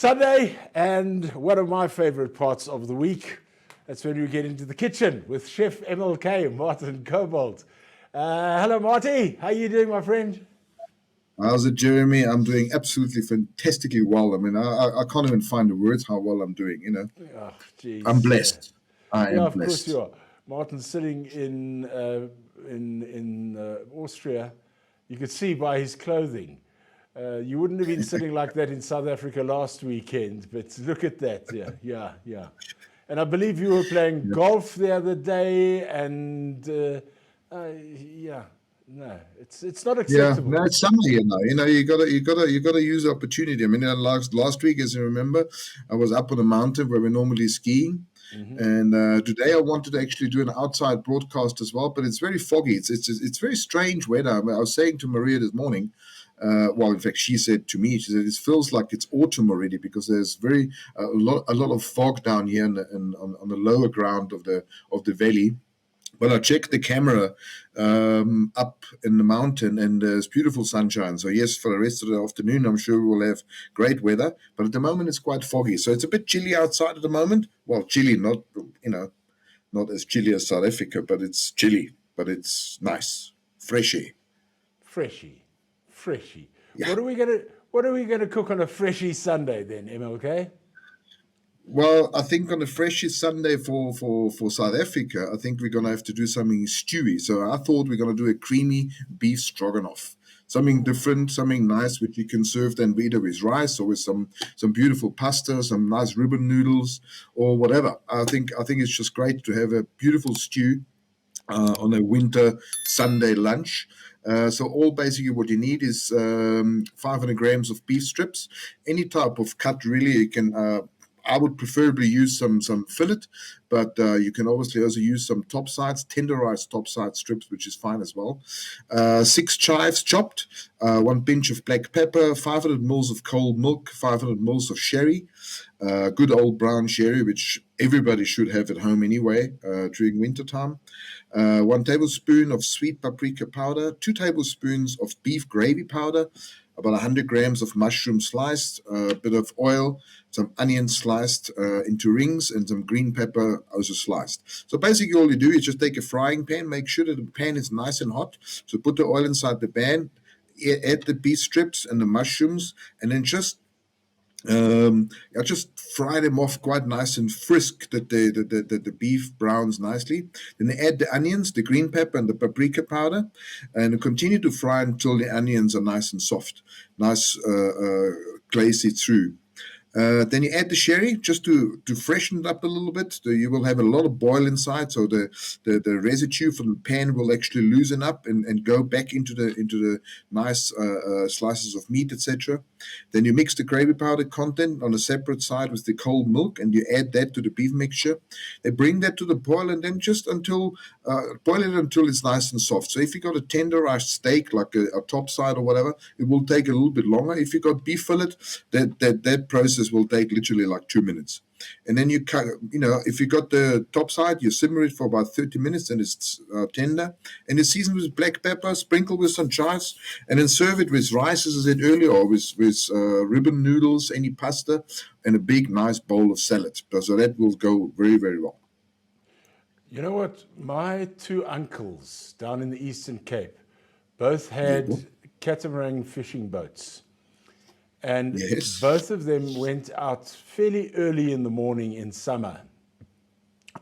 Sunday, and one of my favorite parts of the week. That's when we get into the kitchen with Chef MLK, Martin Cobalt. Hello, Marty. How are you doing, my friend? How's it, Jeremy? I'm doing absolutely fantastically well. I mean, I can't even find the words how well I'm doing, Oh, I'm geez. blessed. I Yeah, am of course blessed. you are. Martin's sitting in Austria. You could see by his clothing. You wouldn't have been sitting like that in South Africa last weekend, but look at that. Yeah. And I believe you were playing Yeah. golf the other day, and yeah, no, it's not Yeah, acceptable. no, it's summer, you gotta use the opportunity. I mean, last week, as you remember, I was up on a mountain where we're normally skiing, and today I wanted to actually do an outside broadcast as well, but it's very foggy. It's very strange weather. I mean, I was saying to Maria this morning. Well, in fact, she said to me, she said it feels like it's autumn already because there's a lot of fog down here on the lower ground of the valley. Well, I checked the camera up in the mountain, and there's beautiful sunshine. So yes, for the rest of the afternoon, I'm sure we'll have great weather. But at the moment, it's quite foggy, so it's a bit chilly outside at the moment. Well, chilly, not as chilly as South Africa, but it's chilly. But it's nice, freshy. Freshy. Yeah. What are we gonna cook on a freshy Sunday then, MLK? Well, I think on a freshy Sunday for South Africa, I think we're gonna have to do something stewy. So I thought we're gonna do a creamy beef stroganoff, something different, something nice, which you can serve then either with rice or with some beautiful pasta, some nice ribbon noodles or whatever. I think it's just great to have a beautiful stew on a winter Sunday lunch. So all basically what you need is 500 grams of beef strips, any type of cut really. You can. I would preferably use some fillet, but you can obviously also use some top sides, tenderized top side strips, which is fine as well. 6 chives chopped, 1 pinch of black pepper, 500 mils of cold milk, 500 mils of sherry, good old brown sherry, which everybody should have at home anyway during winter time. 1 tablespoon of sweet paprika powder, 2 tablespoons of beef gravy powder, about 100 grams of mushroom sliced, a bit of oil, some onion sliced into rings, and some green pepper also sliced. So basically, all you do is just take a frying pan, make sure that the pan is nice and hot. So put the oil inside the pan, add the beef strips and the mushrooms, and then I just fry them off quite nice and frisk that the beef browns nicely. Then add the onions, the green pepper, and the paprika powder, and continue to fry until the onions are nice and soft, nice glazy through. Then you add the sherry just to freshen it up a little bit. You will have a lot of boil inside, so the residue from the pan will actually loosen up and go back into the nice slices of meat, etc. Then you mix the gravy powder content on a separate side with the cold milk, and you add that to the beef mixture. They bring that to the boil, and then just until boil it until it's nice and soft. So if you got a tenderized steak, like a top side or whatever, it will take a little bit longer. If you got beef fillet, that process will take literally like 2 minutes. And then you cut, if you got the top side, you simmer it for about 30 minutes and it's tender. And you season with black pepper, sprinkle with some chives, and then serve it with rice, as I said earlier, or with ribbon noodles, any pasta, and a big, nice bowl of salad. So that will go very, very well. You know what? My two uncles down in the Eastern Cape both had Yeah. catamaran fishing boats. And Yes. both of them went out fairly early in the morning in summer.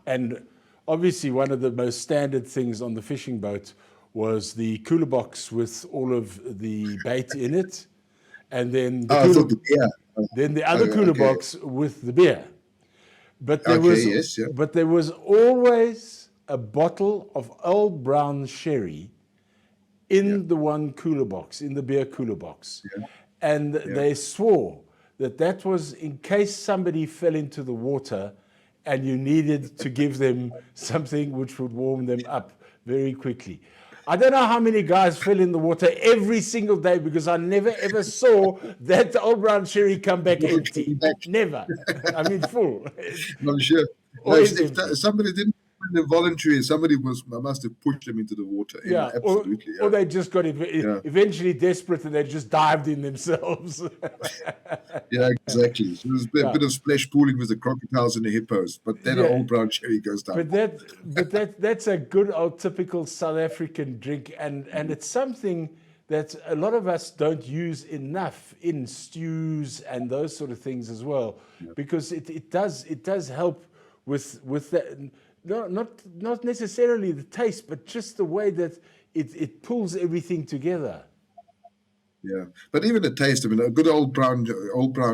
And obviously, one of the most standard things on the fishing boat was the cooler box with all of the bait in it, and then Oh, I thought yeah. then the other cooler Okay. box with the beer. But there Okay. was Yes. Yeah. but there was always a bottle of old brown sherry Yeah. in the one cooler box, in the beer cooler box. Yeah. And Yeah. they swore that was in case somebody fell into the water and you needed to give them something which would warm them up very quickly. I don't know how many guys fell in the water every single day because I never ever saw that old brown sherry come back empty. Never. I mean, full. I'm sure. No, Always empty. if somebody didn't involuntary. Somebody must have pushed them into the water. Yeah, Absolutely. Or they just got eventually desperate and they just dived in themselves. Yeah, exactly. So there's a bit of splash pooling with the crocodiles and the hippos, but then an old brown sherry goes down. That's a good old typical South African drink, and it's something that a lot of us don't use enough in stews and those sort of things as well, because it does help with that. Not necessarily the taste, but just the way that it pulls everything together. Yeah, but even the taste. I mean, a good old brown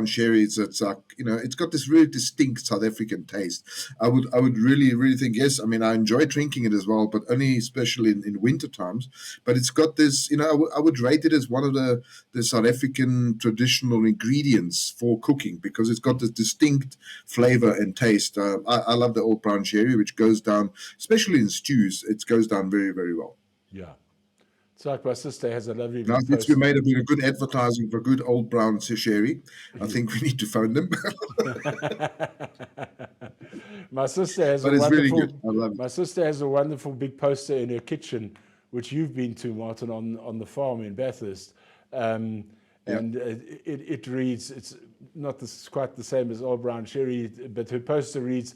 sherry. It's like, it's got this really distinct South African taste. I would really think, yes. I mean, I enjoy drinking it as well, but only especially in winter times. But it's got this. I would rate it as one of the South African traditional ingredients for cooking, because it's got this distinct flavor and taste. I love the old brown sherry, which goes down, especially in stews. It goes down very, very well. Yeah. It's like my sister has a lovely now, since we made a bit of good advertising for good old brown sherry, I think we need to phone them. My sister has really good. I love it. My sister has a wonderful big poster in her kitchen, which you've been to, Martin, on the farm in Bathurst, and it reads. It's not quite the same as old brown sherry, but her poster reads.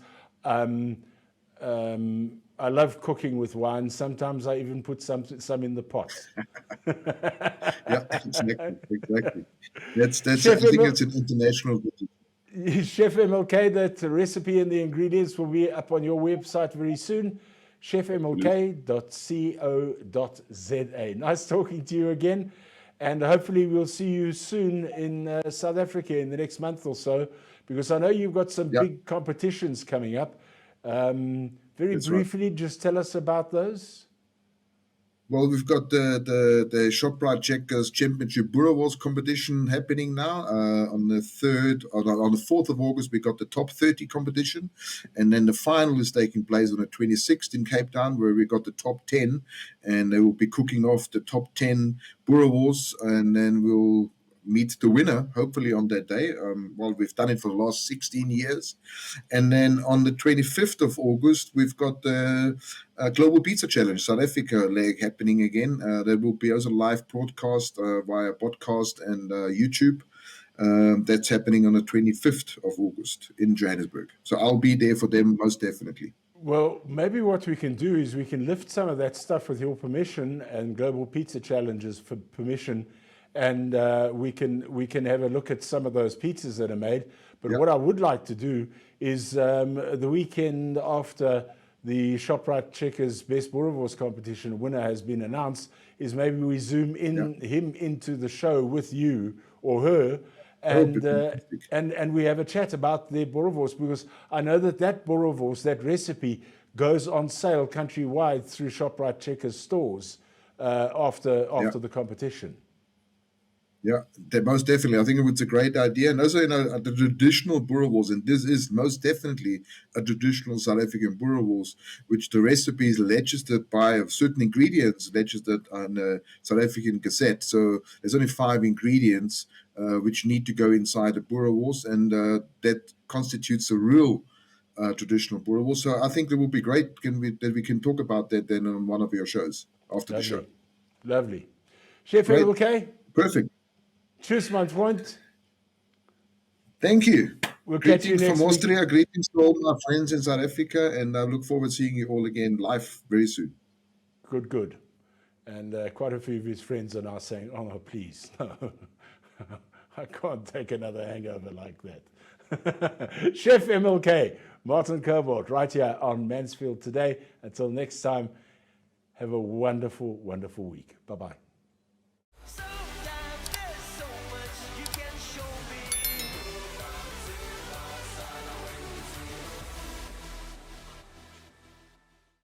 I love cooking with wine. Sometimes I even put some in the pot. Yeah, exactly. That's Chef I think it's an international. Chef MLK, that recipe and the ingredients will be up on your website very soon. chefmlk.co.za. Nice talking to you again, and hopefully we'll see you soon in South Africa in the next month or so, because I know you've got some big competitions coming up. Very briefly, just tell us about those. Well, we've got the ShopRite Checkers Championship Boerewors competition happening now on the 4th of August. We got the top 30 competition, and then the final is taking place on the 26th in Cape Town, where we got the top 10, and they will be cooking off the top 10 Boerewors, and then we'll meet the winner, hopefully on that day. Well, we've done it for the last 16 years. And then on the 25th of August, we've got the Global Pizza Challenge South Africa leg happening again. There will be also live broadcast via podcast and YouTube. That's happening on the 25th of August in Johannesburg. So I'll be there for them most definitely. Well, maybe what we can do is we can lift some of that stuff with your permission and Global Pizza Challenges for permission, and we can have a look at some of those pizzas that are made. But what I would like to do is the weekend after the ShopRite Checkers Best Boerewors competition winner has been announced, is maybe we zoom in him into the show with you or her, and we have a chat about their boerewors, because I know that boerewors, that recipe, goes on sale countrywide through ShopRite Checkers stores after the competition. Yeah, most definitely. I think it's a great idea. And also, the traditional boerewors, and this is most definitely a traditional South African boerewors, which the recipe is registered by certain ingredients registered on the South African Gazette. So there's only 5 ingredients which need to go inside the boerewors, and that constitutes a real traditional boerewors. So I think it would be great that we can talk about that then on one of your shows after the show. Lovely. Chef MLK? Perfect. Tschüss, mein Freund. Thank you. We'll catch you greetings next from week. Austria. Greetings to all my friends in South Africa, and I look forward to seeing you all again live very soon. Good. And quite a few of his friends are now saying, "Oh, no, please, no, I can't take another hangover like that." Chef MLK, Martin Cobalt, right here on Mansfield Today. Until next time, have a wonderful, wonderful week. Bye-bye.